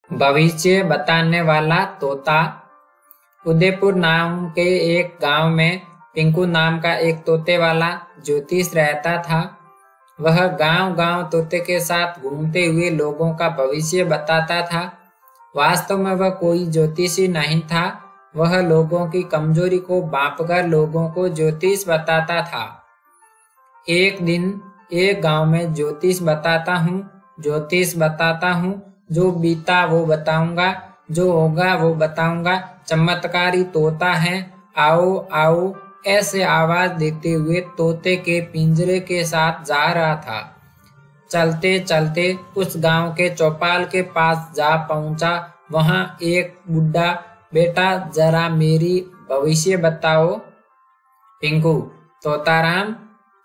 भविष्य बताने वाला तोता। उदयपुर नाम के एक गांव में पिंकू नाम का एक तोते वाला ज्योतिष रहता था। वह गांव-गांव तोते के साथ घूमते हुए लोगों का भविष्य बताता था। वास्तव में वह कोई ज्योतिषी नहीं था, वह लोगों की कमजोरी को भांपकर लोगों को ज्योतिष बताता था। एक दिन एक गांव में ज्योतिष बताता हूँ, जो बीता वो बताऊंगा, जो होगा वो बताऊंगा, चमत्कारी तोता है, आओ आओ, ऐसे आवाज देते हुए तोते के पिंजरे के साथ जा रहा था। चलते चलते उस गांव के चौपाल के पास जा पहुंचा। वहां एक बुढ़ा, बेटा जरा मेरी भविष्य बताओ। पिंकू, तोताराम,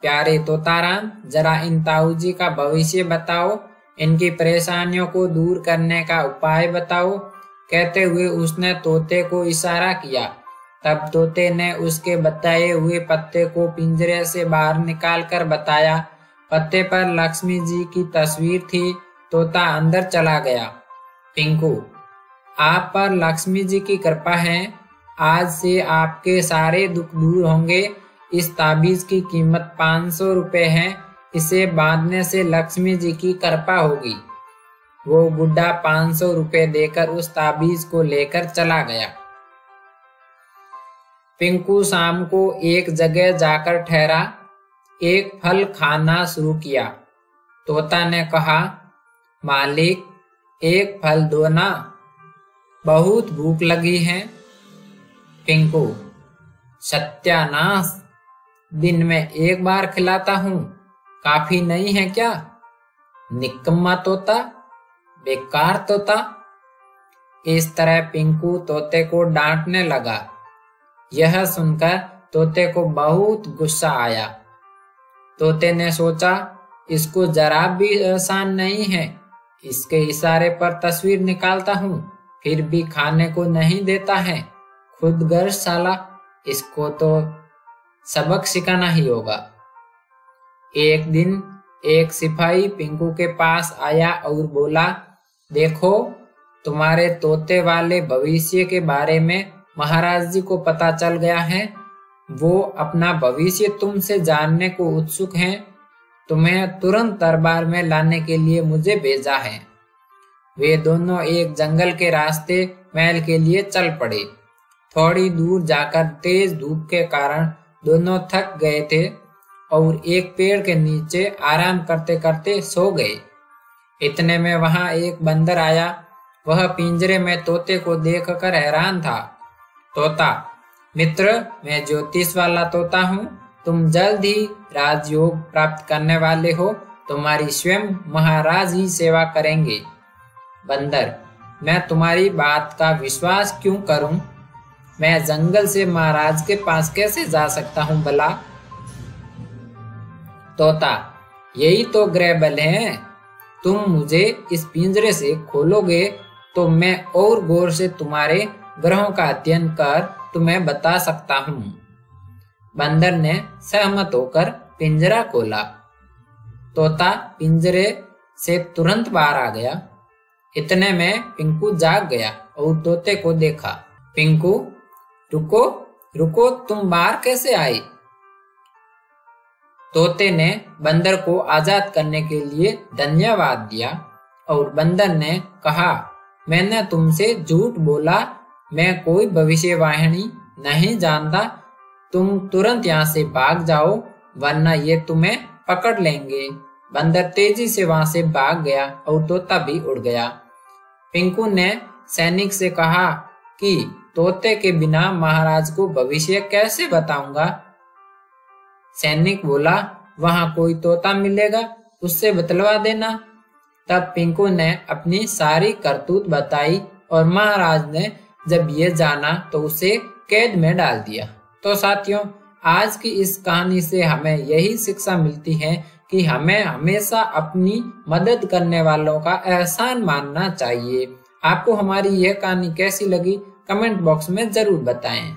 प्यारे तोताराम, जरा इन ताऊजी का भविष्य बताओ, इनकी परेशानियों को दूर करने का उपाय बताओ। कहते हुए उसने तोते को इशारा किया। तब तोते ने उसके बताए हुए पत्ते को पिंजरे से बाहर निकालकर बताया। पत्ते पर लक्ष्मी जी की तस्वीर थी। तोता अंदर चला गया। पिंकू, आप पर लक्ष्मी जी की कृपा है, आज से आपके सारे दुख दूर होंगे। इस ताबीज की कीमत 500 रुपए है, इसे बांधने से लक्ष्मी जी की कृपा होगी। वो बुढ़ा 500 रुपए देकर उस ताबीज को लेकर चला गया। पिंकू शाम को एक जगह जाकर ठहरा, एक फल खाना शुरू किया। तोता ने कहा, मालिक एक फल दो ना, बहुत भूख लगी है। पिंकू, सत्यानाश, दिन में एक बार खिलाता हूँ, काफी नहीं है क्या? निकम्मा तोता, बेकार तोता। इस तरह पिंकू तोते को डांटने लगा। यह सुनकर तोते को बहुत गुस्सा आया। तोते ने सोचा, इसको जरा भी आसान नहीं है, इसके इशारे पर तस्वीर निकालता हूँ, फिर भी खाने को नहीं देता है। खुदगर्ज साला, इसको तो सबक सिखाना ही होगा। एक दिन एक सिपाही पिंकू के पास आया और बोला, देखो, तुम्हारे तोते वाले भविष्य के बारे में महाराज जी को पता चल गया है। वो अपना भविष्य तुमसे जानने को उत्सुक हैं। तुम्हें तुरंत दरबार में लाने के लिए मुझे भेजा है। वे दोनों एक जंगल के रास्ते महल के लिए चल पड़े। थोड़ी दूर जाकर तेज धूप के कारण दोनों थक गए थे और एक पेड़ के नीचे आराम करते करते सो गए। इतने में वहां एक बंदर आया। वह पिंजरे में तोते को देखकर हैरान था। तोता, मित्र, मैं ज्योतिष वाला तोता हूँ, तुम जल्द ही राजयोग प्राप्त करने वाले हो, तुम्हारी स्वयं महाराज ही सेवा करेंगे। बंदर, मैं तुम्हारी बात का विश्वास क्यों करूं? मैं जंगल से महाराज के पास कैसे जा सकता हूं भला? तोता, यही तो ग्रह बल है। तुम मुझे इस पिंजरे से खोलोगे तो मैं और गौर से तुम्हारे ग्रहों का अध्ययन कर तुम्हें बता सकता हूँ। बंदर ने सहमत होकर पिंजरा खोला। तोता पिंजरे से तुरंत बाहर आ गया। इतने में पिंकू जाग गया और तोते को देखा। पिंकू, रुको रुको, तुम बाहर कैसे आए? तोते ने बंदर को आजाद करने के लिए धन्यवाद दिया और बंदर ने कहा, मैंने तुमसे झूठ बोला, मैं कोई भविष्यवाणी नहीं जानता। तुम तुरंत यहाँ से भाग जाओ, वरना ये तुम्हें पकड़ लेंगे। बंदर तेजी से वहां से भाग गया और तोता भी उड़ गया। पिंकू ने सैनिक से कहा कि तोते के बिना महाराज को भविष्य कैसे बताऊंगा? सैनिक बोला, वहां कोई तोता मिलेगा, उससे बतलवा देना। तब पिंकू ने अपनी सारी करतूत बताई और महाराज ने जब ये जाना तो उसे कैद में डाल दिया। तो साथियों, आज की इस कहानी से हमें यही शिक्षा मिलती है कि हमें हमेशा अपनी मदद करने वालों का एहसान मानना चाहिए। आपको हमारी यह कहानी कैसी लगी, कमेंट बॉक्स में जरूर बताएं।